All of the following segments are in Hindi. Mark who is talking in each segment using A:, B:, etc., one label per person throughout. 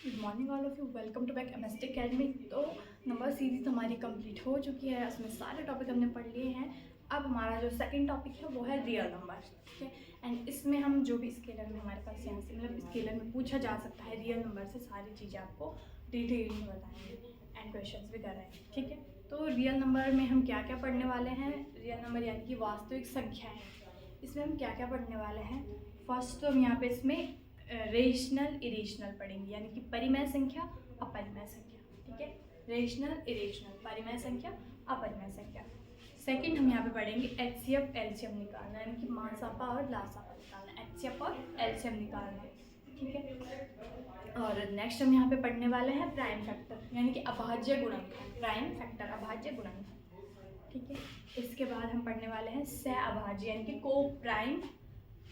A: Good morning all of you, welcome to back MST academy. तो नंबर सीरीज हमारी कंप्लीट हो चुकी है, उसमें सारे टॉपिक हमने पढ़ लिए हैं। अब हमारा जो सेकंड टॉपिक है वो है रियल नंबर, ठीक है। एंड इसमें हम जो भी स्केलर में हमारे पास यहाँ से मतलब स्केलर में पूछा जा सकता है रियल नंबर से सारी चीज़ें आपको डिटेल में बताएंगे एंड क्वेश्चंस भी कर रहे हैं, ठीक है। तो रियल नंबर में हम क्या क्या पढ़ने वाले हैं, रियल नंबर यानी कि वास्तविक संख्याएँ, इसमें हम क्या क्या पढ़ने वाले हैं। फर्स्ट तो हम यहाँ पे इसमें रेशनल इरेशनल पढ़ेंगे, यानी कि परिमेय संख्या अपरिमेय संख्या, ठीक है। रेशनल इरेशनल, परिमेय संख्या अपरिमेय संख्या। सेकंड हम यहाँ पे पढ़ेंगे एचसीएफ एलसीएम निकालना, यानी कि मासापा और लासापा निकालना, एचसीएफ और एलसीएम निकालना, ठीक है। और नेक्स्ट हम यहाँ पे पढ़ने वाले हैं प्राइम फैक्टर, यानी कि अभाज्य गुणनखंड, प्राइम फैक्टर अभाज्य गुणनखंड, ठीक है। इसके बाद हम पढ़ने वाले हैं सह अभाज्य, यानी कि को प्राइम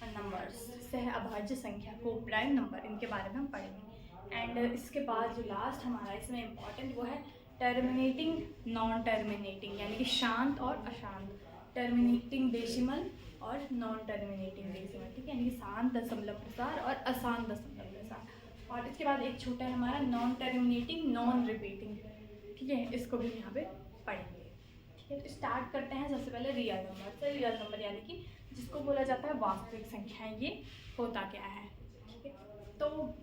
A: नंबर्स, सह अभाज्य संख्या, को प्राइम नंबर, इनके बारे में हम पढ़ेंगे। एंड इसके बाद जो लास्ट हमारा इसमें इम्पॉर्टेंट वो है टर्मिनेटिंग नॉन टर्मिनेटिंग, यानी कि शांत और अशांत, टर्मिनेटिंग डेसिमल और नॉन टर्मिनेटिंग डेसिमल, ठीक है। यानी कि शांत दशमलव प्रसार और अशांत दशमलव प्रसार। और इसके बाद एक छोटा है हमारा नॉन टर्मिनेटिंग नॉन रिपीटिंग, ठीक है, इसको भी यहाँ पे पढ़ेंगे, ठीक है। तो स्टार्ट करते हैं सबसे पहले रियल नंबर से। रियल नंबर यानी कि जिसको बोला जाता है वास्तविक संख्याएं, ये होता क्या है, ठीक है। तो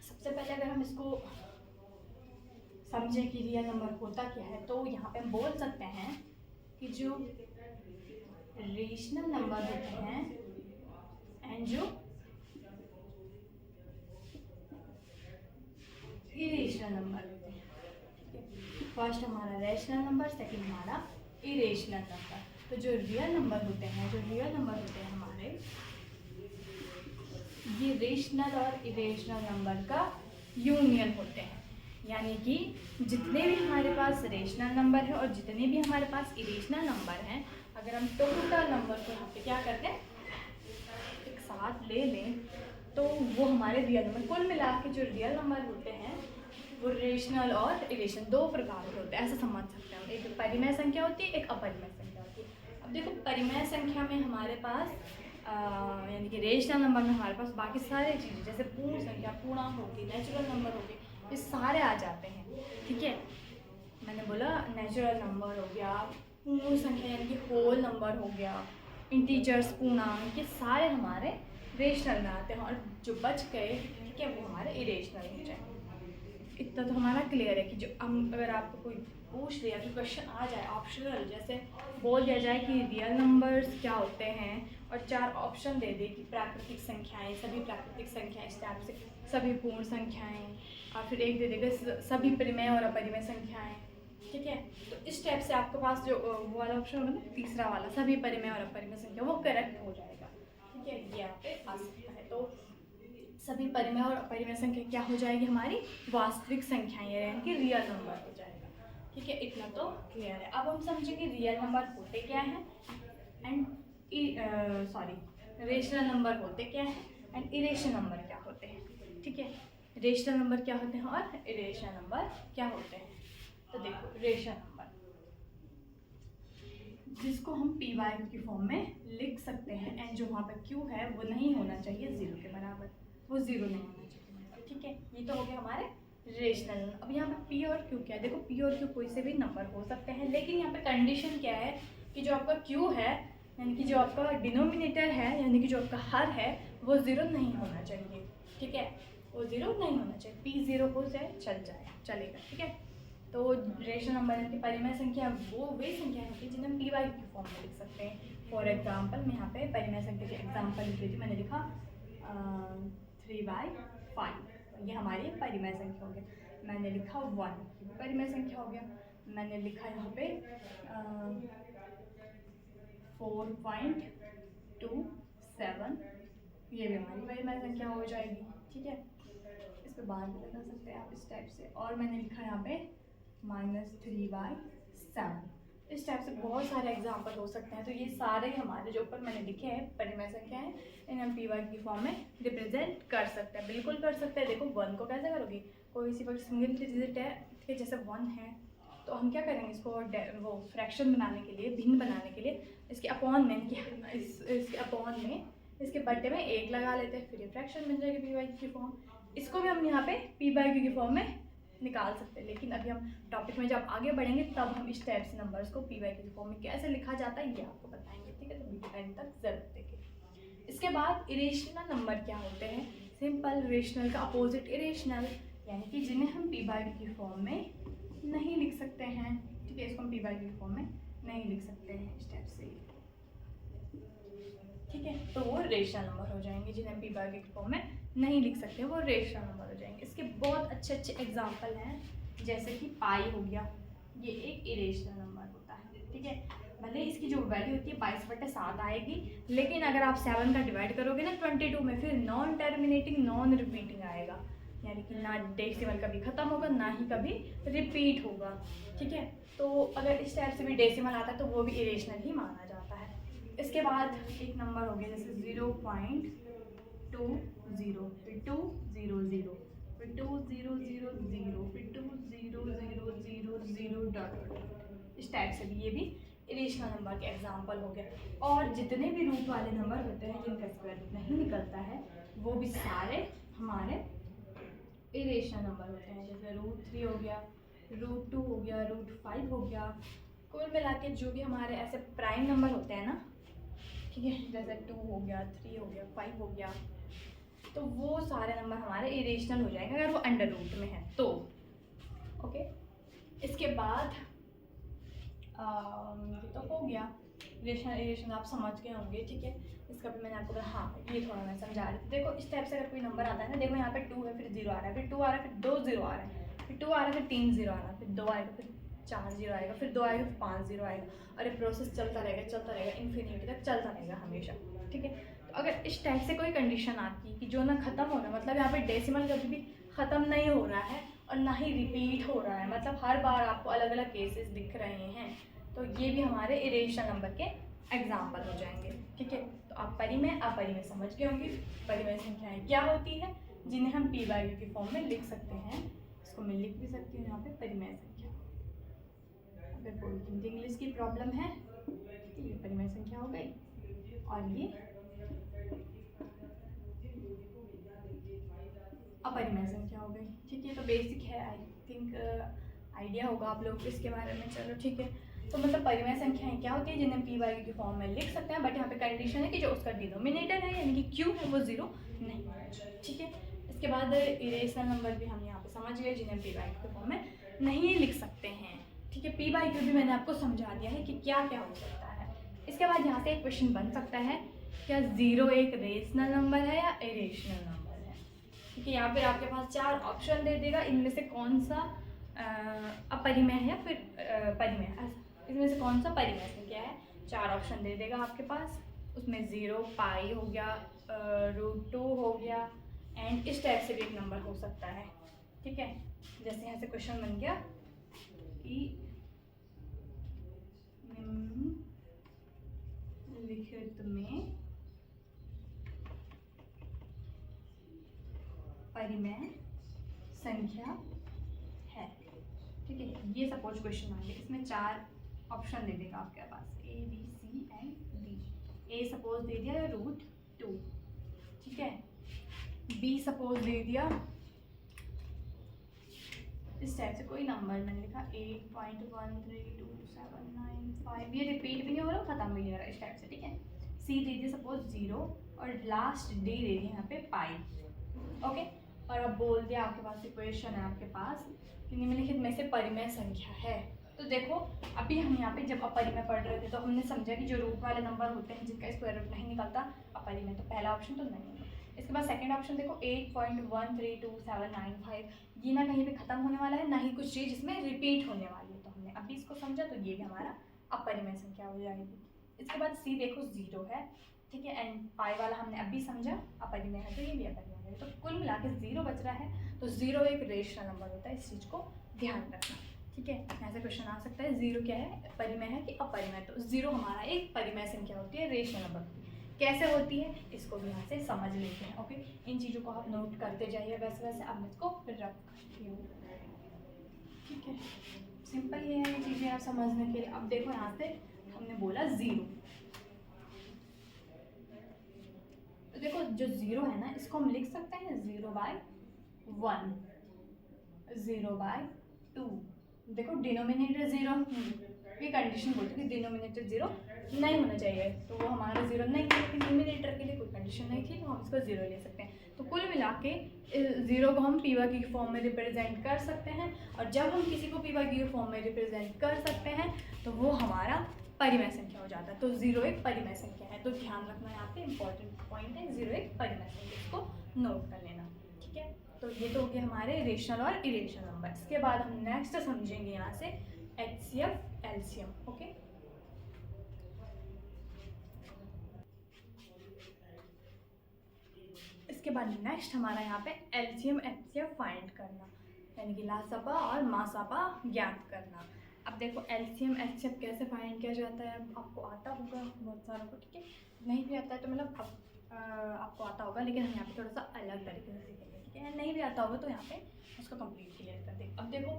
A: सबसे पहले अगर हम इसको समझें कि रियल नंबर होता क्या है, तो यहाँ पे हम बोल सकते हैं कि जो रेशनल नंबर होते हैं एंड जो इरेशनल नंबर होते हैं, ठीक है। फर्स्ट हमारा रेशनल नंबर, सेकंड हमारा इरेशनल नंबर। तो जो रियल नंबर होते हैं, हमारे, ये रेशनल और इरेशनल नंबर का यूनियन होते हैं। यानी कि जितने भी हमारे पास रेशनल नंबर है और जितने भी हमारे पास इरेशनल नंबर हैं, अगर हम टोटल नंबर को यहाँ पे क्या करते हैं एक साथ ले लें, तो वो हमारे रियल नंबर, कुल मिला के जो रियल नंबर होते हैं वो रेशनल और इरेशनल दो प्रकार के होते हैं, ऐसा समझ सकते हैं। एक परिमेय संख्या होती है, एक अपरिमेय संख्या होती है। अब देखो परिमेय संख्या में हमारे पास यानी कि रेशनल नंबर में हमारे पास बाकी सारे चीज़ें जैसे पूर्ण संख्या, पूर्णांक होगी, नेचुरल नंबर होगी, ये सारे आ जाते हैं, ठीक है। मैंने बोला नेचुरल नंबर हो गया, पूर्ण संख्या यानी कि होल नंबर हो गया, इंटीजर्स, पूर्णांक, ये सारे हमारे रेशनल में आते हैं, और जो बच गए, ठीक है, वो हमारे इरेशनल हो जाए। इतना तो हमारा क्लियर है कि जो हम, अगर आपको कोई पूछ लिया, जो क्वेश्चन आ जाए ऑप्शनल, जैसे बोल दिया जाए कि रियल नंबर्स क्या होते हैं और चार ऑप्शन दे दे कि प्राकृतिक संख्याएं, सभी प्राकृतिक संख्याएं, इस टाइप से सभी पूर्ण संख्याएं, और फिर एक दे देगा सभी परिमेय और अपरिमेय संख्याएं, ठीक है। तो इस टाइप से आपके पास जो वो वाला ऑप्शन होगा ना, तीसरा वाला, सभी परिमेय और अपरिमेय संख्या, वो करेक्ट हो जाएगा, ठीक है, ये यहाँ पे आ सकता है। तो सभी परिमेय और अपरिमेय संख्या क्या हो जाएगी, हमारी वास्तविक संख्याएं, यानी कि रियल नंबर हो जाएगा, ठीक है। इतना तो क्लियर है। अब हम समझेंगे रियल नंबर होते क्या हैं एंड रेशनल नंबर होते क्या हैं एंड इरेशनल नंबर क्या होते हैं, ठीक है। रेशनल नंबर क्या होते हैं और इरेशनल नंबर क्या होते हैं। तो देखो रेशनल नंबर, जिसको हम पी वाई की फॉर्म में लिख सकते हैं, एंड जो वहाँ पर क्यू है वो नहीं होना चाहिए जीरो के बराबर, वो जीरो नहीं होना चाहिए, ठीक है। ये तो हो गया हमारे रेशनल। अब यहाँ पे पी और क्यू क्या है, देखो पी और क्यू कोई से भी नंबर हो सकते हैं, लेकिन यहाँ पे कंडीशन क्या है कि जो आपका क्यू है, यानी कि जो आपका डिनोमिनेटर है, यानी कि जो आपका हर है, वो ज़ीरो नहीं होना चाहिए, ठीक है, वो ज़ीरो नहीं होना चाहिए। पी ज़ीरो हो जाए चलेगा, ठीक है। तो रेशनल नंबर यानी कि परिमेय संख्या वो वही संख्या होती है जिन्हें हम पी वाई की फॉर्म में लिख सकते हैं। फॉर एग्जाम्पल मैं यहाँ पे परिमेय संख्या के एग्जाम्पल लिख रही थी, मैंने लिखा 3/5, ये हमारी परिमेय संख्या हो गया। मैंने लिखा 1, परिमेय संख्या हो गया। मैंने लिखा यहाँ पे 4.27, ये भी हमारी परिमेय संख्या हो जाएगी, ठीक है। इस पर बाहर भी लगा सकते हैं आप इस टाइप से। और मैंने लिखा यहाँ पे -3/7, इस टाइप से बहुत सारे एग्जाम्पल हो सकते हैं। तो ये सारे हमारे जो ऊपर मैंने लिखे हैं परिमेय संख्या है, इन्हें हम पी वाई की फॉर्म में रिप्रेजेंट कर सकते हैं, बिल्कुल कर सकते हैं। देखो 1 को कैसे करोगे, कोई सी सिंगल डिजिट है, ठीक है, जैसे 1 है, तो हम क्या करेंगे, इसको वो फ्रैक्शन बनाने के लिए, भिन्न बनाने के लिए इसके अपॉन में, इसके अपॉन में इसके बट्टे में 1 लगा लेते हैं, फिर ये फ्रैक्शन बन जाएगी पी बाई क्यू की फॉर्म। इसको भी हम यहाँ पे पी बाई क्यू की फॉर्म में निकाल सकते हैं, लेकिन अभी हम टॉपिक में जब आगे बढ़ेंगे तब हम इस टाइप से नंबर्स को पी बाई क्यू की फॉर्म में कैसे लिखा जाता है ये आपको बताएंगे, ठीक है। तो वीडियो एंड तक जरूर देखें। इसके बाद इरेशनल नंबर क्या होते हैं? सिंपल रेशनल का अपोजिट इरेशनल, यानी कि जिन्हें हम पी बाई क्यू की फॉर्म में नहीं लिख सकते हैं, ठीक है। इसको हम पी बाई क्यू की फॉर्म में नहीं लिख सकते हैं इस टाइप से, ठीक है। तो वो रेशनल नंबर हो जाएंगे, जिन्हें पी बाई क्यू की फॉर्म में नहीं लिख सकते, वो रेशनल नंबर हो जाएंगे। इसके बहुत अच्छे अच्छे एग्जाम्पल हैं, जैसे कि पाई हो गया, ये एक इरेशनल नंबर होता है, ठीक है। भले इसकी जो वैल्यू होती है 22/7 आएगी, लेकिन अगर आप 7 का डिवाइड करोगे ना 22 में, फिर नॉन टर्मिनेटिंग नॉन रिपीटिंग आएगा, यानी कि ना डेसिमल कभी ख़त्म होगा ना ही कभी रिपीट होगा, ठीक है। तो अगर इस टाइप से भी डेसिमल आता है तो वो भी इरेशनल ही माना जाता है। इसके बाद एक नंबर हो गया जैसे 0.20, फिर 200, फिर 2000, फिर 2000 डॉट, इस टाइप से भी ये भी इरेशनल नंबर के एग्जाम्पल हो गए। और जितने भी रूट वाले नंबर होते हैं जिनका स्क्वायर रूट नहीं निकलता है, वो भी सारे हमारे इरेशनल नंबर होते हैं। जैसे √3 हो गया, √2 हो गया, √5 हो गया। कुल मिला के जो भी हमारे ऐसे प्राइम नंबर होते हैं ना, ठीक है, जैसे 2 हो गया, 3 हो गया, 5 हो गया, तो वो सारे नंबर हमारे इरेशनल हो जाएंगे अगर वो अंडर रूट में है तो, ओके। इसके बाद ये तो हो गया इरेशनल आप समझ गए होंगे, ठीक है। इसका भी मैंने आपको हाँ ये थोड़ा मैं समझा रही थी। देखो इस टाइप से अगर कोई नंबर आता है ना, देखो यहाँ पे 2 है, फिर 0 आ रहा है, फिर 2 आ रहा है, फिर 2 0 आ रहा है, फिर 2 आ रहा है, फिर 3 0 आ रहा है, फिर 2 आएगा, फिर 4 0 आएगा, फिर 2 आएगा, फिर 5 0 आएगा, और ये प्रोसेस चलता रहेगा इन्फिनिटी तक चलता रहेगा हमेशा, ठीक है। तो अगर इस टाइप से कोई कंडीशन आती है कि जो ना ख़त्म हो रहा है, मतलब यहाँ पे डेसिमल कभी भी ख़त्म नहीं हो रहा है और ना ही रिपीट हो रहा है, मतलब हर बार आपको अलग अलग केसेस दिख रहे हैं, तो ये भी हमारे इरेशनल नंबर के एग्जाम्पल हो जाएंगे, ठीक है। तो आप परिमेय अपरिमेय समझ गए होंगे। परिमेय संख्याएं क्या होती है जिन्हें हम पी बाई क्यू की फॉर्म में लिख सकते हैं, इसको मैं लिख भी सकती हूँ यहाँ पे परिमेय संख्या। अगर कोई हिंदी इंग्लिश की प्रॉब्लम है तो ये परिमेय संख्या हो गई, और ये अपरिमेय संख्या हो गई, ठीक है। तो बेसिक है, आई थिंक आइडिया होगा आप लोग को इसके बारे में, चलो ठीक है। तो मतलब परिमेय संख्याएं क्या होती है जिन्हें पी बाई क्यू की फॉर्म में लिख सकते हैं, बट यहाँ पे कंडीशन है कि जो उसका डिनोमिनेटर है यानी कि क्यू है वो 0 नहीं, ठीक है। इसके बाद इरेशनल नंबर भी हम यहाँ पे समझ गए जिन्हें पी बाई क्यू की फॉर्म में नहीं लिख सकते हैं, ठीक है। पी बाई क्यू भी मैंने आपको समझा दिया है कि क्या क्या हो सकता है। इसके बाद यहाँ से एक क्वेश्चन बन सकता है, क्या 0 एक रेशनल नंबर है या इरेशनल नंबर है, ठीक है। या फिर आपके पास 4 ऑप्शन दे देगा, इनमें से कौन सा अपरिमेय है या फिर परिमेय, इसमें से कौन सा परिमेय संख्या है, 4 ऑप्शन दे देगा आपके पास। उसमें 0, पाई हो गया, √2 हो गया, एंड इस टाइप से भी एक नंबर हो सकता है, ठीक है। जैसे यहाँ से क्वेश्चन बन गया कि निम्नलिखित में परिमेय संख्या है, ठीक है। ये सपोज क्वेश्चन आ गया, इसमें 4 ऑप्शन दे देगा आपके पास A B C and D। A suppose they दिया √2, ठीक है। B सपोज दे दिया इस टाइप से कोई नंबर मैंने लिखा 8.132795, ये रिपीट भी नहीं हो रहा, खत्म भी नहीं हो रहा, इस टाइप से, ठीक है। C दे दिया सपोज 0, और लास्ट D दे दिया यहाँ पे पाई, ओके। और अब बोल दिया आपके पास इक्वेशन है आपके पास कि निम्नलिखित में से परिमेय संख्या है। तो देखो अभी हम यहाँ पे जब अपरिमेय पढ़ रहे थे तो हमने समझा कि जो रूट वाले नंबर होते हैं जिनका स्क्वायर रूट नहीं निकलता अपरिमेय, तो पहला ऑप्शन तो नहीं होगा। इसके बाद सेकंड ऑप्शन देखो 8.132795, ये ना कहीं पे खत्म होने वाला है ना ही कुछ चीज़ इसमें रिपीट होने वाली है, तो हमने अभी इसको समझा, तो ये भी हमारा अपरिमेय संख्या हो जाएगी। इसके बाद C देखो 0 है, ठीक है, एंड पाई वाला हमने अभी समझा अपरिमेय है, तो ये भी अपरिमेय है। तो कुल मिला के 0 बच रहा है, तो 0 एक रेशनल नंबर होता है, इस चीज़ को ध्यान रखना, ठीक है। ऐसा क्वेश्चन आ सकता है 0 क्या है, परिमेय है कि अपरिमेय, तो 0 हमारा एक परिमेय संख्या होती है, रेशनल नंबर होती है। कैसे होती है इसको भी यहाँ से समझ लेते हैं, ओके। इन चीज़ों को आप नोट करते जाइए, वैसे वैसे अब मैं इसको रखती हूँ, ठीक है। सिंपल ये है चीज़ें आप समझने के लिए। अब देखो यहाँ से हमने बोला 0, देखो जो 0 है ना, इसको हम लिख सकते हैं 0/1, 0/2। देखो डिनोमिनेटर 0, ये कंडीशन बोलती है कि डिनोमिनेटर 0 नहीं होना चाहिए, तो वो हमारा 0 नहीं है, लेकिन न्यूमिनेटर के लिए कोई कंडीशन नहीं थी, तो हम इसको 0 ले सकते हैं। तो कुल मिला के 0 को हम पीवा की फॉर्म में रिप्रेजेंट कर सकते हैं, और जब हम किसी को पीवा की फॉर्म में रिप्रेजेंट कर सकते हैं तो वो हमारा परिमेय संख्या हो जाता है। तो 0 एक परिमेय संख्या है, तो ध्यान रखना यहाँ पे इंपॉर्टेंट पॉइंट है, 0 एक परिमेय संख्या, इसको नोट कर लेना, ठीक है। तो ये तो हो गए हमारे रेशनल और इरेशनल नंबर। इसके बाद हम नेक्स्ट समझेंगे यहाँ से HCF LCM, ओके। इसके बाद नेक्स्ट हमारा यहाँ पे LCM HCF फाइंड करना, यानी कि लासापा और मासापा ज्ञात करना। अब देखो LCM HCF कैसे फाइंड किया जाता है, आपको आता होगा बहुत सारों को, ठीक है। नहीं भी आता है तो मतलब आपको आता होगा, लेकिन हम यहाँ पे थोड़ा सा अलग तरीके से सीखेंगे, ठीक है। नहीं भी आता होगा तो यहाँ पे उसको कंप्लीट क्लियर कर देंगे। अब देखो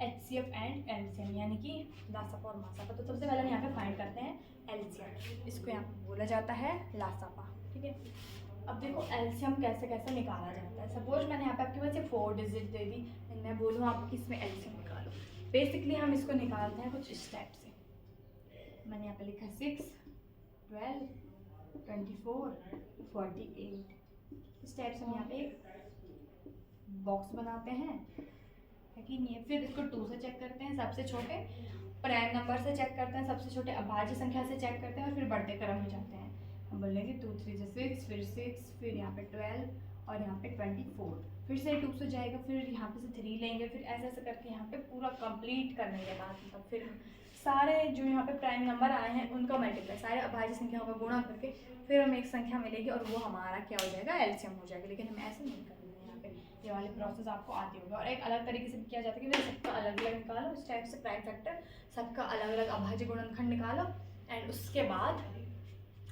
A: HCF एंड LCM यानी कि लासापा और मासापा, तो सबसे पहले हम यहाँ पे फाइंड करते हैं LCM, इसको यहाँ पे बोला जाता है लासापा, ठीक है। अब देखो LCM कैसे कैसे निकाला जाता है। सपोज मैंने यहाँ पे आपके पास 4 डिजिट दे दी, मैं बोलूँ आपको कि इसमें LCM निकालो। बेसिकली हम इसको निकालते हैं कुछ स्टेप से। मैंने यहाँ पे लिखा 6, 12, 24, 48। स्टेप्स हम यहाँ पे बॉक्स बनाते हैं, है कि नहीं है। फिर इसको 2 से चेक करते हैं, सबसे छोटे प्राइम नंबर से चेक करते हैं, सबसे छोटे अभाज्य संख्या से चेक करते हैं, और फिर बढ़ते क्रम में जाते हैं। हम बोलेंगे 2 3 6, फिर 6, फिर यहाँ पे 12 और यहाँ पे 24, फिर से 2 से जाएगा, फिर यहाँ पे से 3 लेंगे, फिर ऐसे ऐसे करके यहाँ पे पूरा कंप्लीट करने के बाद मतलब फिर सारे जो यहाँ पे प्राइम नंबर आए हैं उनका मल्टीप्लाई, सारे अभाज्य संख्याओं का गुणा करके फिर हमें एक संख्या मिलेगी, और वो हमारा क्या हो जाएगा, LCM हो जाएगा। लेकिन हमें ऐसे नहीं करना है, यहाँ पे ये वाली प्रोसेस आपको आती होगी। और एक अलग तरीके से किया जाता है कि सबका अलग अलग निकालो, इस टाइप से प्राइम फैक्टर सबका अलग अलग अभाज्य गुणनखंड निकालो, एंड उसके बाद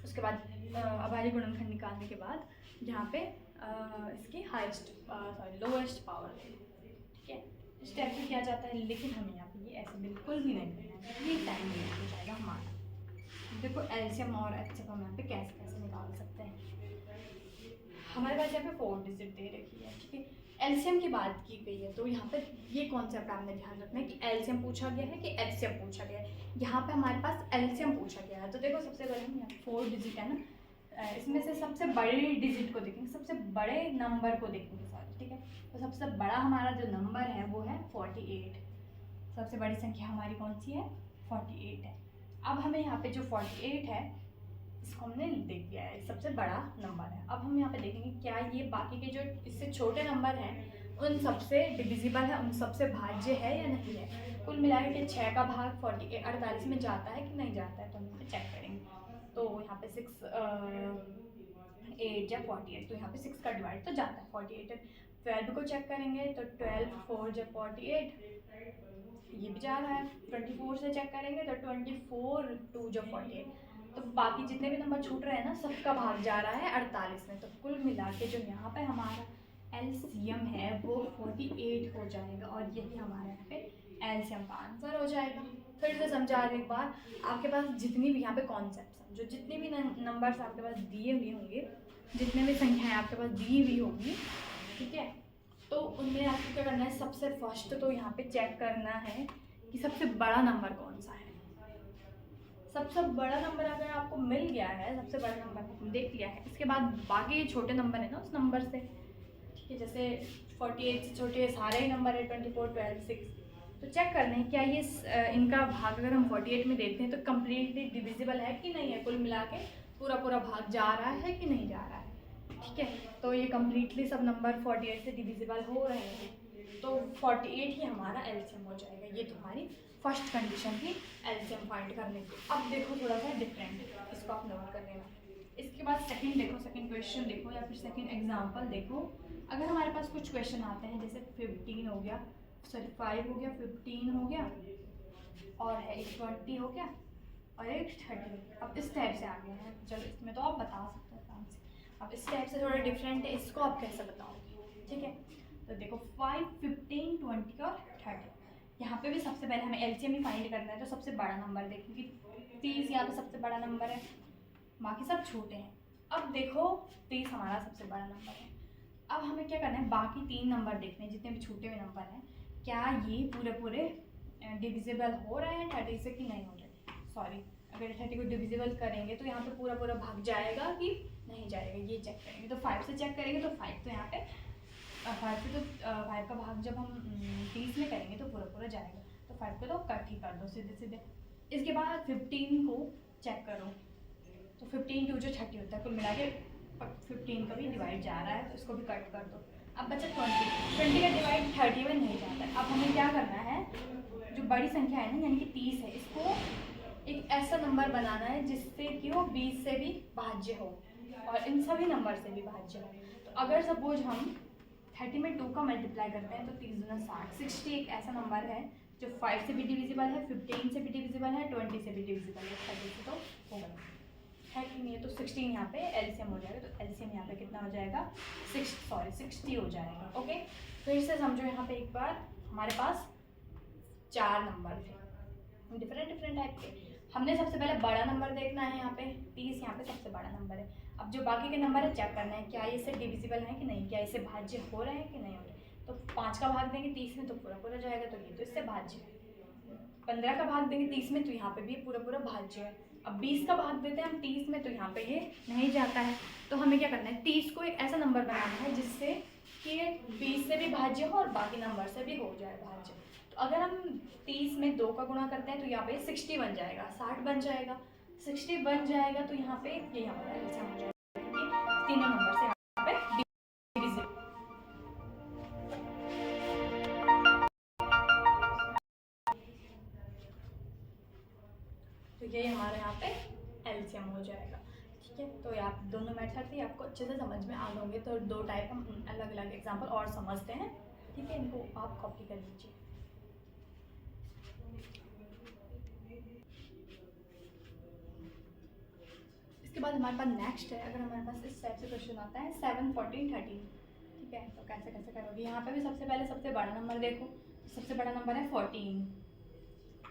A: अभाज्य गुणनखंड निकालने के बाद यहाँ पे इसकी लोएस्ट पावर ले लो, ठीक है। इस टाइप से किया जाता है, लेकिन हमें यहाँ पे ये ऐसे बिल्कुल भी नहीं करना है, ये टाइम वेस्ट हो जाएगा हमारा। देखो LCM और HCF हम यहाँ पे कैसे कैसे निकाल सकते हैं। हमारे पास यहाँ पे 4 डिजिट दे रखी है, ठीक है। LCM की बात की गई है, तो यहाँ पे ये कॉन्सेप्ट आपने ध्यान रखना है कि LCM पूछा गया है कि HCF पूछा गया है। यहाँ पे हमारे पास LCM पूछा गया है, तो देखो सबसे पहले हम यहाँ 4 डिजिट है ना, इसमें से सबसे बड़े डिजिट को देखेंगे, सबसे बड़े नंबर को देखेंगे सॉरी, ठीक है। तो सबसे बड़ा हमारा जो नंबर है वो है 48, सबसे बड़ी संख्या हमारी कौन सी है, 48 है। अब हमें यहाँ पे जो 48 है इसको हमने देख लिया है, सबसे बड़ा नंबर है। अब हम यहाँ पे देखेंगे क्या ये बाकी के जो इससे छोटे नंबर हैं उन सबसे डिविजिबल है, उन सबसे भाज्य है या नहीं है। कुल मिला के 6 का भाग 48 में जाता है कि नहीं जाता है, तो हम यहाँ पे चेक करेंगे। तो यहाँ पे 6 8 या 48, तो यहाँ पे 6 का डिवाइड तो जाता है 48 है। 12 को चेक करेंगे तो 12 4 जब 48, ये भी जा रहा है। 24 से चेक करेंगे तो 24 2 जब 48, तो बाकी जितने भी नंबर छूट रहे हैं ना सबका भाग जा रहा है 48 में। तो कुल मिला के जो यहाँ पे हमारा LCM है वो 48 हो जाएगा, और यही हमारे यहाँ पे LCM का आंसर हो जाएगा। फिर से समझा रहे एक बार, आपके पास जितनी भी यहाँ पे कॉन्सेप्ट जो जितने भी नंबर्स आपके पास दिए हुए होंगे, जितने भी संख्याएं आपके पास दी हुई होगी, ठीक है, तो उनमें आपको क्या करना है, सबसे फर्स्ट तो यहाँ पे चेक करना है कि सबसे बड़ा नंबर कौन सा है। सबसे बड़ा नंबर अगर आपको मिल गया है, सबसे बड़ा नंबर आपने देख लिया है, इसके बाद बाकी छोटे नंबर है ना उस नंबर से, ठीक है, जैसे 48 से छोटे सारे ही नंबर है 24 12 6, तो चेक करना है क्या ये इनका भाग अगर हम 48 में देते हैं तो कम्प्लीटली डिविजिबल है कि नहीं है, कुल मिला के पूरा भाग जा रहा है कि नहीं जा रहा है, ठीक है। तो ये कम्प्लीटली सब नंबर 48 से डिविजिबल हो रहे हैं, तो 48 ही हमारा LCM हो जाएगा। ये तुम्हारी फर्स्ट कंडीशन थी LCM फाइंड करने की। अब देखो थोड़ा सा डिफरेंट, इसको आप नोट कर लेना। इसके बाद सेकंड देखो, सेकंड क्वेश्चन देखो या फिर सेकंड एग्जांपल देखो। अगर हमारे पास कुछ क्वेश्चन आते हैं जैसे 15 हो गया, सॉरी 5 हो गया, 15 हो गया, और है एक 20 हो गया और एक 30। अब इस टाइप से आ गए हैं, चलो इसमें तो आप बता सकते हो आराम से। अब इस टाइप से थोड़ा डिफरेंट है, इसको आप कैसे बताओगे, ठीक है। तो देखो 5 15 20 और 30, यहाँ पे भी सबसे पहले हमें LCM ही फाइंड करना है, तो सबसे बड़ा नंबर देखेंगे 30 यहाँ पे सबसे बड़ा नंबर है, बाकी सब छोटे हैं। अब देखो 30 हमारा सबसे बड़ा नंबर है। अब हमें क्या करना है, बाकी 3 नंबर देखने हैं जितने भी छूटे हुए नंबर हैं, क्या ये पूरे पूरे डिविजिबल हो रहे हैं 30 से कि नहीं हो रहे। सॉरी, अगर 30 को डिविजिबल करेंगे तो यहाँ पे पूरा पूरा भाग जाएगा कि नहीं जाएगा, ये चेक करेंगे। तो 5 से चेक करेंगे तो 5 तो यहाँ पे 5 से तो 5 का भाग जब हम 30 में करेंगे तो पूरा पूरा जाएगा, तो 5 को तो कट ही कर दो सीधे सीधे। इसके बाद 15 को चेक करो, तो 15 टू जो 30 होता है, कुल मिला के 15 का भी डिवाइड जा रहा है, तो इसको भी कट कर दो। अब बचा 20 का डिवाइड 30 में नहीं जाता है। अब हमें क्या करना है, जो बड़ी संख्या है ना यानी कि 30 है, इसको एक ऐसा नंबर बनाना है जिससे कि वो 20 से भी भाज्य हो और इन सभी नंबर से भी भाज्य हो। तो अगर सपोज हम 30 में 2 का मल्टीप्लाई करते हैं तो 30 गुना 60, 60 एक ऐसा नंबर है जो 5 से भी डिविजिबल है, 15 से भी डिविजिबल है, 20 से भी डिविजिबल है। 30 से तो हो गया, 30 नहीं है तो 16 यहाँ पे एलसीएम हो जाएगा। तो एलसीएम यहाँ पे कितना हो जाएगा, 60 हो जाएगा। ओके, फिर से समझो, यहाँ पे एक बार हमारे पास 4 नंबर थे डिफरेंट टाइप के। हमने सबसे पहले बड़ा नंबर देखना है, यहाँ पे 30 यहाँ पे सबसे बड़ा नंबर है। अब जो बाकी के नंबर है चेक करना है क्या ये इससे डिविजिबल है कि नहीं, क्या इससे भाज्य हो रहे हैं कि नहीं हो रहे। तो 5 का भाग देंगे 30 में तो पूरा पूरा जाएगा, तो ये तो इससे भाज्य है। 15 का भाग देंगे 30 में तो यहाँ पे भी पूरा पूरा भाज्य है। अब 20 का भाग देते हैं हम 30 में तो यहाँ पे ये नहीं जाता है। तो हमें क्या करना है, 30 को एक ऐसा नंबर बनाना है जिससे कि 20 से भी भाज्य हो और बाकी नंबर से भी हो जाए भाज्य। तो अगर हम 30 में 2 का गुणा करते हैं तो यहाँ पे 60 बन जाएगा, 60 बन जाएगा, 60 बन जाएगा। तो यहाँ पे ये हमारा आंसर हो जाएगा कि तीनों नंबर से यहाँ पे डिविजिबल। तो ये हमारे यहाँ पे एलसीएम हो जाएगा। ठीक है, तो आप दोनों मेथड थे आपको अच्छे से समझ में आ होंगे। तो 2 टाइप हम अलग अलग एग्जाम्पल और समझते हैं। ठीक है, इनको आप कॉपी कर लीजिए। इसके बाद हमारे पास नेक्स्ट है, अगर हमारे पास इस टाइप से क्वेश्चन आता है 7, 14, 13। ठीक है, तो कैसे कैसे करोगे। यहाँ पे भी सबसे पहले सबसे बड़ा नंबर देखो, सबसे बड़ा नंबर है 14।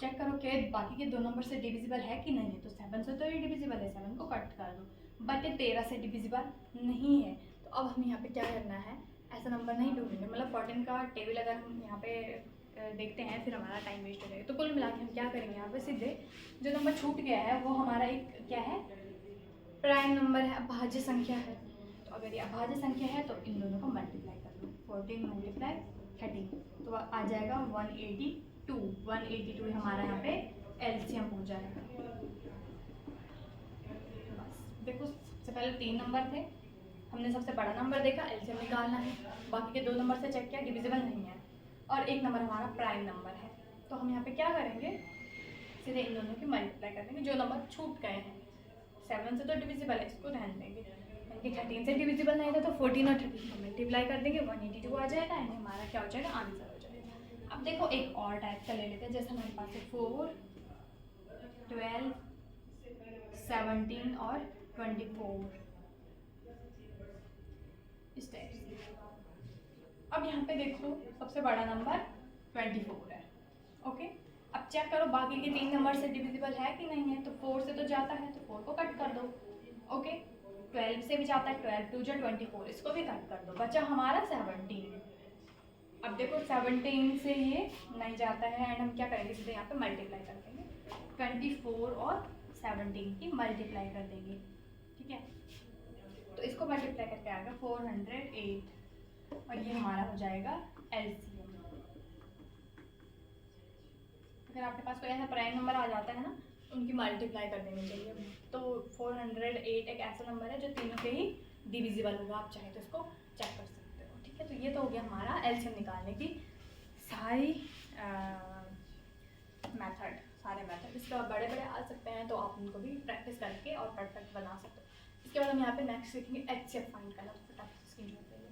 A: चेक करो कि बाकी के 2 नंबर से डिविजिबल है कि नहीं है। तो 7 से तो ये डिविजिबल है, 7 को कट कर दो। बट ये 13 से डिविजिबल नहीं है। तो अब हमें यहाँ पे क्या करना है, ऐसा नंबर नहीं ढूंढेंगे। मतलब 14 का टेबल अगर हम यहाँ पे देखते हैं फिर हमारा टाइम वेस्ट हो जाएगा। तो कुल मिला के हम क्या करेंगे, यहाँ पे सीधे जो नंबर छूट गया है वो हमारा एक क्या है, प्राइम नंबर है, अभाज्य संख्या है। तो अगर ये अभाज्य संख्या है तो इन दोनों को मल्टीप्लाई कर लो, 14 मल्टीप्लाई 13 तो आ जाएगा 182 हमारा यहाँ पे एलसीएम हो जाएगा। बस देखो, सबसे पहले 3 नंबर थे, हमने सबसे बड़ा नंबर देखा, एलसीएम निकालना है। बाकी के 2 नंबर से चेक किया, डिविजिबल नहीं है, और 1 नंबर हमारा प्राइम नंबर है। तो हम यहाँ पे क्या करेंगे, सीधे इन दोनों की मल्टीप्लाई कर देंगे। जो नंबर छूट गए हैं, 7 से तो डिविजिबल है, इसको ध्यान देंगे। यानी 13 से डिविजिबल नहीं था तो 14 और 13 को मल्टीप्लाई कर देंगे, 182 आ जाएगा एंड हमारा क्या हो जाएगा, आंसर हो जाएगा। अब देखो एक और टाइप का ले लेते हैं, जैसे हमारे पास है 4, 12, 17 और 24 इस टाइप से। अब यहाँ पे देखो सबसे बड़ा नंबर 24 है। ओके, अब चेक करो बाकी के 3 नंबर से डिविजिबल है कि नहीं है। तो 4 से तो जाता है तो 4 को कट कर दो। ओके, 12 से भी जाता है, 12 2 जा 24, इसको भी कट कर दो। बचा हमारा 17। अब देखो 17 से ये नहीं जाता है एंड हम क्या करेंगे, सीधे यहाँ पे मल्टीप्लाई कर देंगे। 24 और 17 की मल्टीप्लाई कर देंगे। ठीक है, तो इसको मल्टीप्लाई करके आएगा 408 और ये हमारा हो जाएगा एलसीएम। अगर आपके पास कोई ऐसा प्राइम नंबर आ जाता है ना, उनकी मल्टीप्लाई कर देनी चाहिए। तो 408 एक ऐसा नंबर है जो तीनों के ही डिविजिबल होगा। आप चाहे तो इसको चेक कर सकते हो। ठीक है, तो ये तो हो गया हमारा एलसीएम निकालने की सारी सारे मेथड। इसके बाद बड़े बड़े आ सकते हैं तो आप उनको भी प्रैक्टिस करके और परफेक्ट बना सकते हो। इसके बाद हम यहाँ पे नेक्स्ट सीखेंगे एचसीएफ फाइंड करना। तो फटाफट स्क्रीनशॉट ले लो।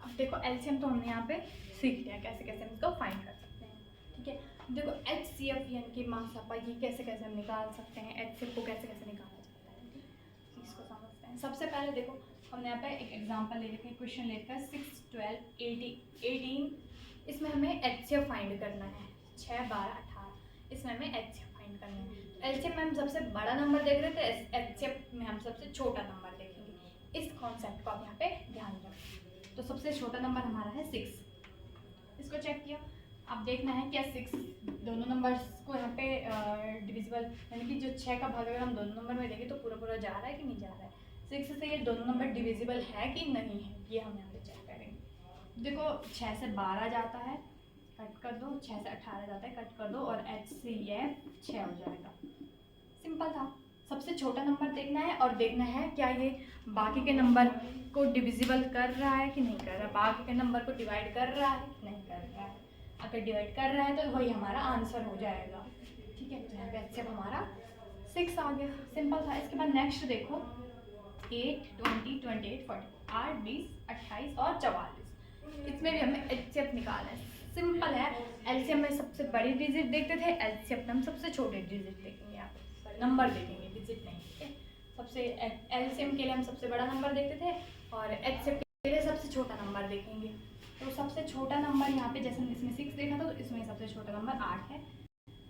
A: अब देखो एलसीएम तो हमने यहाँ पे सीख लिया कैसे कैसे हम इसको फाइंड कर सकते हैं। ठीक है, देखो एचसीएफ यानी कि मासापा, ये कैसे कैसे हम निकाल सकते हैं, एचसीएफ को कैसे कैसे निकाला जाता है। ठीक है, इसको समझते हैं। सबसे पहले देखो हमने यहाँ पे एक एग्जांपल ले रखा है, क्वेश्चन ले रखा है 6, 12, 18। इसमें हमें एचसीएफ फाइंड करना है, 6, 12, 18। इसमें हमें एचसीएफ फाइंड करना है। एलसीएम में हम सबसे बड़ा नंबर देख रहे थे, एचसीएफ में हम सबसे छोटा नंबर देखेंगे। इस कॉन्सेप्ट को आप यहाँ पे ध्यान रखें। तो सबसे छोटा नंबर हमारा है 6, इसको चेक किया। अब देखना है क्या 6 दोनों नंबर्स को यहाँ पे डिविजिबल, यानी कि जो 6 का भाग अगर हम दोनों नंबर में देंगे तो पूरा पूरा जा रहा है कि नहीं जा रहा है। 6 से ये दोनों नंबर डिविजिबल है कि नहीं है, ये हम यहाँ पे चेक करेंगे। देखो 6 से 12 जाता है, कट कर दो, 6 से 18 जाता है, कट कर दो, और HCF 6 हो जाएगा। सिंपल था। सबसे छोटा नंबर देखना है और देखना है क्या ये बाकी के नंबर को डिविजिबल कर रहा है कि नहीं कर रहा है, बाकी के नंबर को डिवाइड कर रहा है कि नहीं कर रहा है। अगर डिवाइड कर रहा है तो वही हमारा आंसर हो जाएगा। ठीक है, तो यहाँ पे HCF हमारा 6 आ गया। सिंपल था। इसके बाद नेक्स्ट देखो 8, 20, 28, 40, 8, 20, 28 और 44। इसमें भी हमें HCF निकालना है। सिंपल है। एलसीएम में सबसे बड़ी डिजिट देखते थे, एलसीएम में हम सबसे छोटे डिजिट देखेंगे, यहाँ पे नंबर देखेंगे, डिजिट नहीं। ठीक है, सबसे एलसीएम के लिए हम सबसे बड़ा नंबर देखते थे और एचसीएफ के लिए सबसे छोटा नंबर देखेंगे। तो सबसे छोटा नंबर यहाँ पे जैसे इसमें 6 देखा था, तो इसमें सबसे छोटा नंबर 8 है।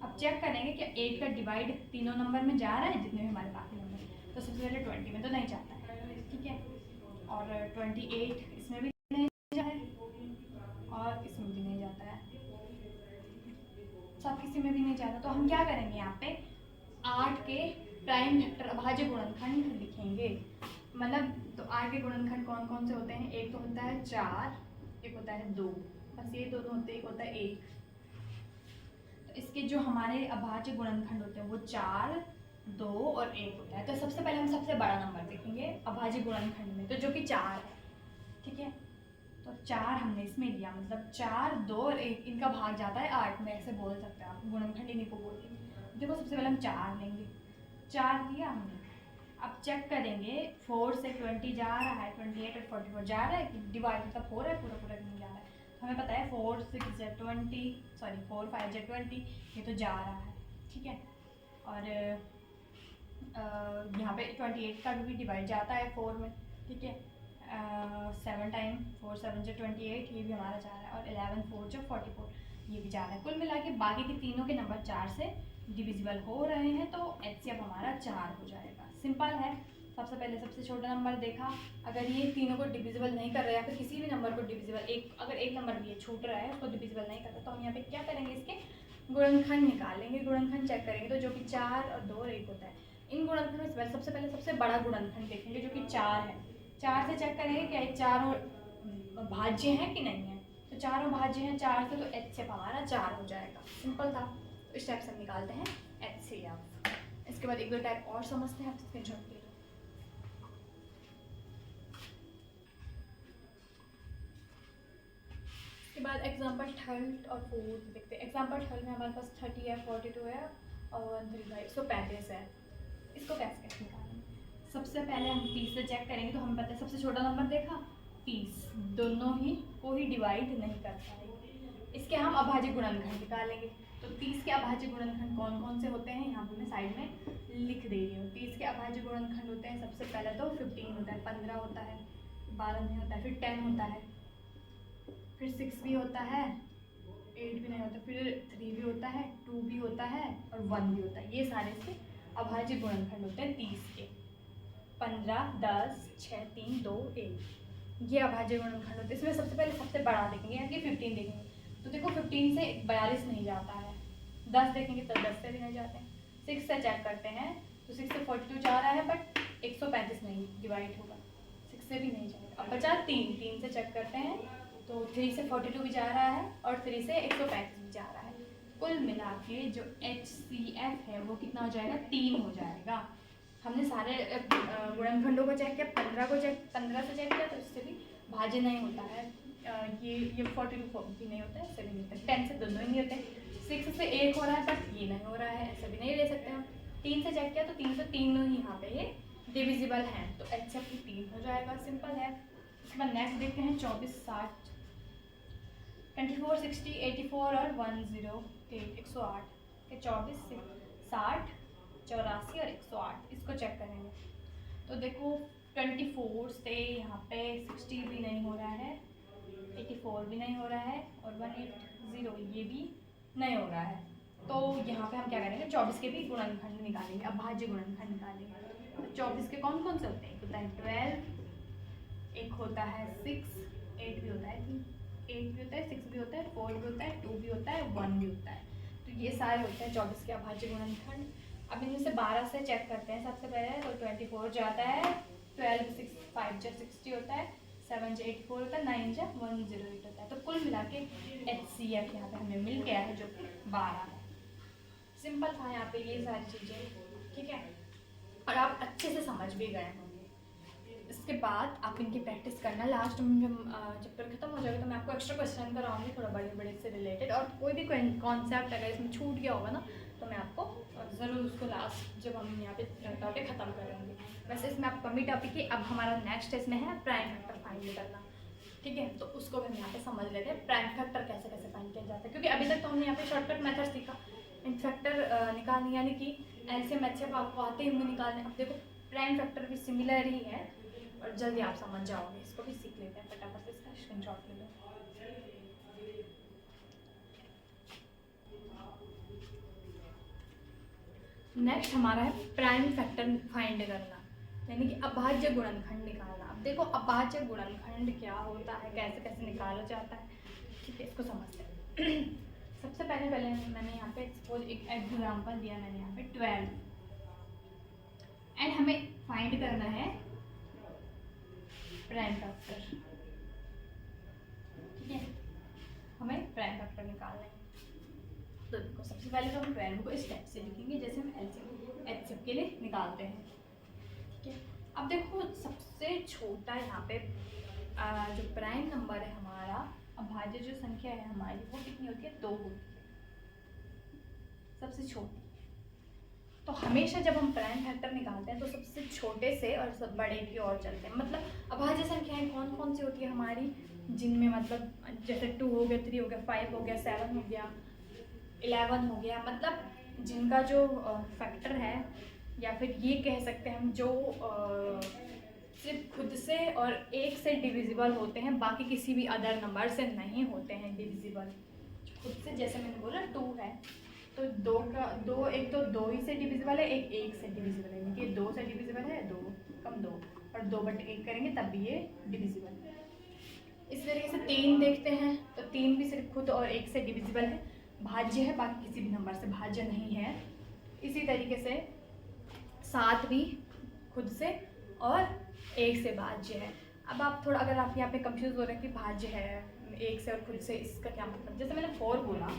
A: अब चेक करेंगे कि 8 का डिवाइड तीनों नंबर में जा रहा है, जितने भी हमारे बाकी नंबर हैं। तो सबसे पहले 20 में तो नहीं जाता है, ठीक है, और 28 इसमें भी नहीं जाता है और इसमें भी नहीं जाता है, सब किसी में भी नहीं जाता। तो हम क्या करेंगे, यहाँ पे 8 के प्राइम फैक्टर अभाज्य गुणनखंड लिखेंगे। मतलब तो 8 के गुणनखंड कौन कौन से होते हैं, एक तो होता है 4, एक होता है 2, बस ये दोनों होते हैं, एक होता है 1। तो इसके जो हमारे अभाज्य गुणनखंड होते हैं वो 4, 2 और 1 होता है। तो सबसे पहले हम सबसे बड़ा नंबर देखेंगे अभाज्य गुणनखंड में, तो जो कि 4 है। ठीक है, तो 4 हमने इसमें लिया, मतलब 4, 2 और 1 इनका भाग जाता है 8 में, ऐसे बोल सकते हैं आप, गुणनखंड इन्हीं को बोलते हैं। देखो सबसे पहले हम 4 लेंगे, 4 लिया हमने। अब चेक करेंगे 4 से 20 जा रहा है, 28 और 44 जा रहा है कि डिवाइड, मतलब 4 है, पूरा पूरा नहीं जा रहा है। तो हमें पता है 4 6 से 20, सॉरी 4 5 से 20, ये तो जा रहा है। ठीक है, और यहाँ पे 28 का भी डिवाइड जाता है 4 में। ठीक है, 7 टाइम 4 7 से 28, ये भी हमारा जा रहा है, और 11 4 जो 44, ये भी जा रहा है। कुल मिला के बाकी के तीनों के नंबर 4 से डिविजिबल हो रहे हैं, तो HCF हमारा 4 हो जाएगा। सिंपल है। सबसे पहले सबसे छोटा नंबर देखा, अगर ये तीनों को डिविजिबल नहीं कर रहा है, या फिर किसी भी नंबर को डिविजिबल, अगर एक नंबर भी ये छूट रहा है उसको डिविजिबल नहीं कर रहा, तो हम यहाँ पे क्या करेंगे, इसके गुणनखंड निकालेंगे, गुणनखंड चेक करेंगे। तो जो कि 4 और 2 और 1 होता है, इन गुणनखंड में सबसे पहले सबसे बड़ा गुणनखंड देखेंगे जो कि 4 है। 4 से चेक करेंगे क्या ये चारों भाज्य हैं कि नहीं है, तो चारों भाज्य हैं 4 से, तो HCF हमारा 4 हो जाएगा। सिंपल था। तो इस टाइप से हम निकालते हैं HCF। इसके बाद एक दो टाइप और समझते हैं, आप स्क्रीनशॉट ले लो। इसके बाद एग्जाम्पल 3 और 4 देखते हैं। एग्जाम्पल 3 में हमारे पास 30 है, 42 है और 135, 135 है। इसको कैसे निकालेंगे, सबसे पहले हम 30 से चेक करेंगे। तो हमें पता है सबसे छोटा नंबर देखा 30, दोनों ही को ही डिवाइड नहीं करता है। इसके हम अभाज्य गुणनखंड निकालेंगे। तो 30 के अभाज्य गुणनखंड कौन कौन से होते हैं, यहाँ पर मैं साइड में लिख दे रही हूँ। 30 के अभाज्य गुणनखंड होते हैं, सबसे पहले तो 15 होता है, 15 होता है, 12 नहीं होता है, फिर 10 होता है, फिर 6 भी होता है, 8 भी नहीं होता, फिर 3 भी होता है, 2 भी होता है और 1 भी होता है। ये सारे से अभाज्य गुणनखंड होते हैं 30 के। 15, 10, 6, 3, 2, 1, ये अभाज्य गुणनखंड होते हैं। इसमें सबसे पहले सबसे बड़ा देखेंगे, यानी कि 15 देखेंगे। तो देखो 15 से 42 नहीं जाता है, 10 देखेंगे तो 10 से भी नहीं जाते हैं। 6 से चेक करते हैं, तो 6 से 42 जा रहा है, बट 135 नहीं डिवाइड होगा, 6 से भी नहीं जाएगा। अब बचा 3 से चेक करते हैं, तो 3 से 42 भी जा रहा है और 3 से 135 भी जा रहा है। कुल मिला के जो HCF है वो कितना हो जाएगा, 3 हो जाएगा। हमने सारे गुणनखंडों को चेक किया, 15 से चेक किया, तो इससे भी भाज्य नहीं होता है। ये 42 भी नहीं होता है, इससे भी नहीं होता है, 10 से दोनों ही नहीं होते। 6 से 1 हो रहा है, बट ये नहीं हो रहा है, ऐसे भी नहीं ले सकते हम। 3 से चेक किया, तो 3 से तीनों ही यहाँ पे ये डिविजिबल हैं, तो HCF 3 हो जाएगा। सिंपल है। उसके बाद नेक्स्ट देखते हैं 24, 60, 24, 60, 84 और 108, 108 के 24, 60, 84 और 108, इसको चेक करेंगे। तो देखो 24 से यहाँ पे 60 भी नहीं हो रहा है, 84 भी नहीं हो रहा है और 180 ये भी नहीं हो रहा है। तो यहाँ पे हम क्या करेंगे, 24 के भी गुणनखंड निकालेंगे, अभाज्य गुणनखंड निकालेंगे। तो 24 के कौन कौन से होते हैं, एक होता है 12, एक होता है 6, 8 भी होता है, 8 भी होता है, 6 भी होता है, 4 भी होता है, 2 भी होता है, 1 भी होता है। तो ये सारे होते हैं 24 के अभाज्य गुणनखंड। अब इनमें से 12 से चेक करते हैं सबसे पहले। तो 24 जाता है, 12 6 5 जा 60 होता है, 7 जा 84 होता है, 9 जा 108 होता है। तो कुल मिला के HCF यहाँ पे हमें मिल गया है जो कि 12 है। सिंपल था यहाँ पे ये सारी चीज़ें, ठीक है, और आप अच्छे से समझ भी गए होंगे। इसके बाद आप इनकी प्रैक्टिस करना। लास्ट में जब चैप्टर खत्म हो जाएगा तो मैं आपको एक्स्ट्रा क्वेश्चन कराऊंगी थोड़ा बड़े बड़े से रिलेटेड, और कोई भी कॉन्सेप्ट अगर इसमें छूट गया होगा ना तो मैं आपको ज़रूर उसको लास्ट जब हम यहाँ पे टॉपिक ख़त्म करेंगे। वैसे इसमें आप कमी टॉपिक ही, अब हमारा नेक्स्ट इसमें है प्राइम फैक्टर फाइंड करना, ठीक है। तो उसको भी हम यहाँ पे समझ लेते हैं, प्राइम फैक्टर कैसे कैसे फाइंड किया जाता है, क्योंकि अभी तक तो हमने यहाँ पे शॉर्टकट मेथड सीखा इन फैक्टर निकालने, यानी कि एलसीएम एचसीएफ आपको आते ही होंगे निकालने। अब देखो प्राइम फैक्टर भी सिमिलर ही है और जल्दी आप समझ जाओगे। इसको भी सीख लेते हैं फटाफट से, इसका स्क्रीनशॉट ले लो। नेक्स्ट हमारा है प्राइम फैक्टर फाइंड करना, यानी कि अभाज्य गुणनखंड निकालना। अब देखो अभाज्य गुणनखंड क्या होता है, कैसे कैसे निकाला जाता है, ठीक है, इसको समझते हैं। सबसे पहले मैंने यहाँ पे सपोज एक एग्जाम्पल दिया, मैंने यहाँ पे 12 एंड हमें फाइंड करना है प्राइम फैक्टर, ठीक है, हमें प्राइम फैक्टर निकालना है। तो देखो सबसे पहले तो हम 12 को इस टाइप से लिखेंगे जैसे हम एलसीएम एचसीएफ के लिए निकालते हैं, ठीक है। अब देखो सबसे छोटा यहाँ पे जो प्राइम नंबर है हमारा, अभाज्य जो संख्या है हमारी वो कितनी होती है, 2 होती है, सबसे छोटी। तो हमेशा जब हम प्राइम फैक्टर निकालते हैं तो सबसे छोटे से और सब बड़े की ओर चलते हैं। मतलब अभाज्य संख्याएं कौन कौन सी होती है हमारी, जिनमें मतलब जैसे 2 हो गया, 3 हो गया, 5 हो गया, 7 हो गया, 11 हो गया, मतलब जिनका जो फैक्टर है, या फिर ये कह सकते हैं हम जो सिर्फ खुद से और 1 से डिविजिबल होते हैं, बाकी किसी भी अदर नंबर से नहीं होते हैं डिविजिबल। खुद से जैसे मैंने बोला 2 है तो 2 का 2 एक तो 2 ही से डिविजिबल है, एक 1 से डिविजिबल है, यानी कि 2 से डिविजिबल है, 2 कम 2 और 2/1 करेंगे तब भी ये डिविजिबल है। इस तरीके से 3 देखते हैं तो 3 भी सिर्फ खुद और 1 से डिविजिबल है, भाज्य है, बाकी किसी भी नंबर से भाज्य नहीं है। इसी तरीके से 7 भी खुद से और 1 से भाज्य है। अब आप थोड़ा, अगर आप यहाँ पे कंफ्यूज हो रहे हैं कि भाज्य है 1 से और खुद से, इसका क्या मतलब, जैसे मैंने 4 बोला,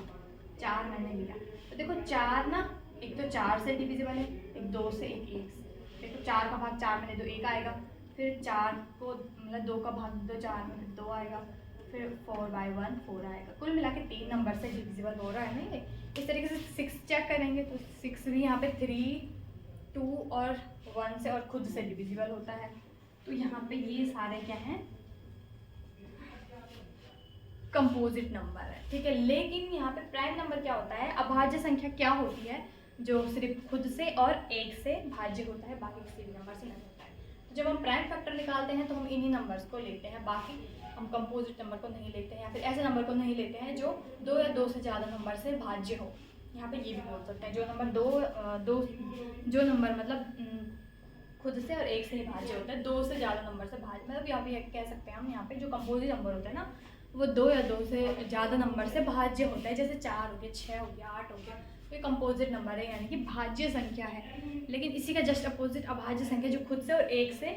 A: 4 मैंने लिया, तो देखो 4 ना, एक तो 4 से डिविजिबल है, एक 2 से, एक 1 से। देखो 4 का भाग 4 मैंने 2, 1 आएगा, फिर 4 को मतलब 2 का भाग 2, 4 में 2 आएगा, फिर 4/1 4 आएगा। कुल मिला के 3 नंबर से डिविजिबल हो रहा है नहीं। इस तरीके से 6 चेक करेंगे तो 6 भी यहाँ पे 3, 2 और 1 से और खुद से डिविजिबल होता है। तो यहाँ पे ये सारे क्या हैं, कंपोजिट नंबर है, ठीक है। लेकिन यहाँ पे प्राइम नंबर क्या होता है, अभाज्य संख्या क्या होती है, जो सिर्फ खुद से और 1 से भाज्य होता है, बाकी किसी भी नंबर से नहीं होता है। तो जब हम प्राइम फैक्टर निकालते हैं तो हम इन्हीं नंबर्स को लेते हैं, बाकी हम कंपोजिट नंबर को नहीं लेते हैं, या फिर ऐसे नंबर को नहीं लेते हैं जो 2 या 2 से ज़्यादा नंबर से भाज्य हो। यहाँ पे ये भी बोल सकते हैं जो नंबर जो नंबर मतलब खुद से और 1 से ही भाज्य होता है, 2 से ज़्यादा नंबर से भाज्य, मतलब यहाँ पे कह सकते हैं हम, यहाँ पे जो कंपोजिट नंबर होता है ना वो 2 या 2 से ज़्यादा नंबर से भाज्य होता है, जैसे 4 हो गया, 6 हो गया, 8 हो गया, तो ये कंपोजिट नंबर है, यानी कि भाज्य संख्या है। लेकिन इसी का जस्ट अपोजिट अभाज्य संख्या जो खुद से और 1 से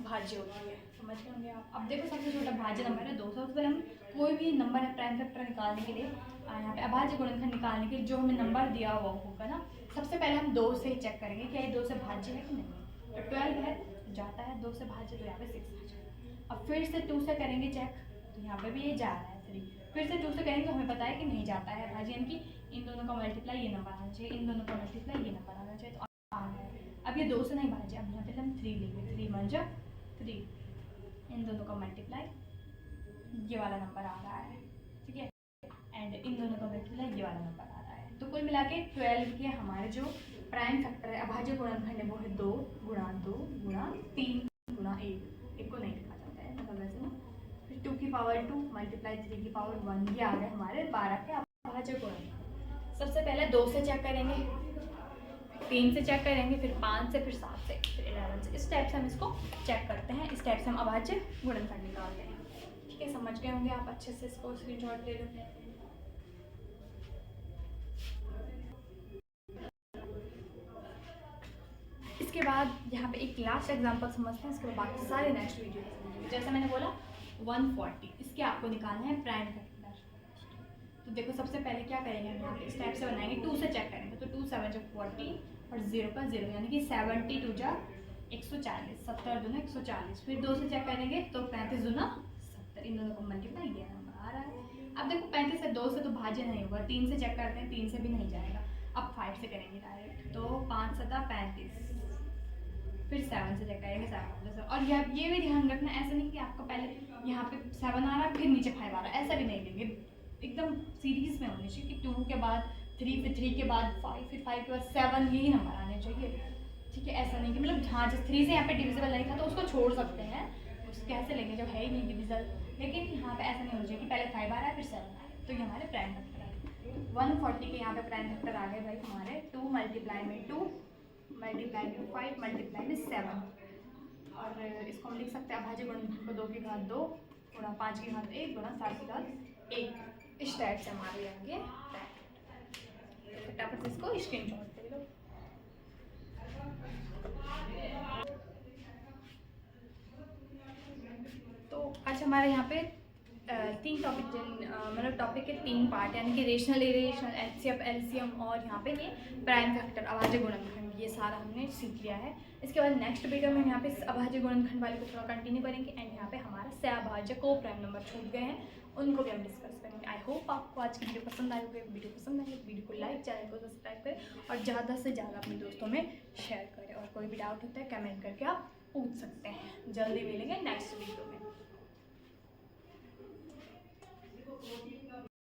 A: भाज्य होती है, समझ गए होंगे आप। अब देखो सबसे छोटा भाज्य नंबर है 200। सबसे पहले हम कोई भी नंबर है प्राइम फैक्टर निकालने के लिए, यहाँ पे अभाज्य गुणनखंड निकालने के लिए जो हमें नंबर दिया हुआ होगा ना, सबसे पहले हम 2 से ही चेक करेंगे क्या ये 2 से भाज्य है कि नहीं। तो 12 है जाता है 2 से भाज्य, तो यहाँ पे 6 आ जाएगा। अब फिर से 2 से करेंगे चेक, तो यहाँ पे भी ये जा रहा है 3। फिर से 2 से करेंगे तो हमें पता है कि नहीं जाता है भाज्य, यानी कि इन दोनों का मल्टीप्लाई ये नंबर आना चाहिए, इन दोनों का मल्टीप्लाई ये नंबर आना चाहिए, तो आ रहा है। अब ये 2 से नहीं भाज्य, अब यहाँ पे हम 3 लेंगे, 3 1 जा 3, इन दोनों का मल्टीप्लाई ये वाला नंबर आ रहा है, ठीक है, एंड इन दोनों का मल्टीप्लाई ये वाला नंबर आ रहा है। तो कुल मिला के 12 के हमारे जो प्राइम फैक्टर है, अभाज्य गुणनखंड है, वो है 2 गुणा 2 गुणा 3 गुणा 1। एक को नहीं लिखा जाता है मतलब वैसे ना। फिर 2 की पावर 2 मल्टीप्लाई 3 की पावर 1, ये आ गए हमारे 12 के अभाज्य गुणनखंड। सबसे पहले 2 से चेक करेंगे, 3 से चेक करेंगे, फिर 5 से, फिर 7 से, फिर 11 से। इस टाइप से हम इसको चेक करते हैं, इस टाइप से हम अभाज्य गुणनखंड निकालते हैं। ठीक है, समझ गए होंगे आप अच्छे से, इसको स्क्रीनशॉट ले लो। इसके बाद यहाँ पे एक लास्ट एग्जांपल समझते हैं, इसके बाद बाकी सारे नेक्स्ट वीडियो में समझेंगे। जैसे मैंने बोला 140, इसके आपको निकालना है प्राइम फैक्टर। तो देखो सबसे पहले क्या करेंगे हम यहाँ पे इस टाइप से बनाएंगे, 2 से चेक करेंगे। तो 2 7 40 और 0 का 0, यानी कि 70 2 जा 140, 70 दूना 140। फिर 2 से चेक करेंगे तो 35 दूना 70, इन दोनों को मल्टीप्लाई किया नंबर आ रहा है। अब देखो 35 से 2 से तो भाज्य नहीं होगा, 3 से चेक करते हैं, 3 से भी नहीं जाएगा। अब 5 से करेंगे डायरेक्ट, तो 5 7 35, फिर 7 से चेक करेंगे 7। और ये भी ध्यान रखना, ऐसा नहीं कि आपका पहले यहाँ पे 7 आ रहा है फिर नीचे 5 आ रहा है, ऐसा भी नहीं लेंगे। एकदम सीरीज में होनी चाहिए कि 2 के बाद 3, फिर 3 के बाद 5, फिर 5 के बाद 7, यही नंबर आने चाहिए। ठीक है, ऐसा नहीं कि मतलब हाँ जैसे 3 से यहाँ पे डिविजिबल नहीं था तो उसको छोड़ सकते हैं, उसको कैसे लेंगे जब है ही नहीं डिविजल। लेकिन यहाँ पे ऐसा नहीं होना चाहिए कि पहले 5 आ रहा है फिर 7 आ रहा है। तो ये हमारे प्राइम फैक्टर आ गए 140 के, यहाँ पे प्राइम फैक्टर आ गए भाई हमारे 2 मल्टीप्लाई में 2 मल्टीप्लाई में 5 मल्टीप्लाई में 7। और इसको हम लिख सकते हैं अभाज्य गुणनखंड को 2 की घात 2 गुणा 5 की घात 1 गुणा 7 की घात 1, इस टाइप से हमारे आएंगे। फटाफट से इसको स्क्रीनशॉट ले लो। तो आज हमारे यहाँ पे 3 टॉपिक, मतलब टॉपिक के 3 पार्ट, यानी कि रेशनल इरेशनल, एचसीएफ एलसीएम और यहाँ पे ये प्राइम फैक्टर अभाज्य गुणनखंड, ये सारा हमने सीख लिया है। इसके बाद नेक्स्ट वीडियो में यहाँ पे अभाज्य गुणनखंड वाले को थोड़ा कंटिन्यू करेंगे एंड यहाँ पे हमारा सहअभाज्य को प्राइम नंबर छूट गए हैं, उनको भी हम डिस्कस करेंगे। आई होप आपको आज की वीडियो पसंद आई होगी। वीडियो पसंद आई तो वीडियो को लाइक, चैनल को सब्सक्राइब करें और ज़्यादा से ज़्यादा अपने दोस्तों में शेयर करें। और कोई भी डाउट होता है कमेंट करके आप पूछ सकते हैं। जल्दी मिलेंगे नेक्स्ट वीडियो।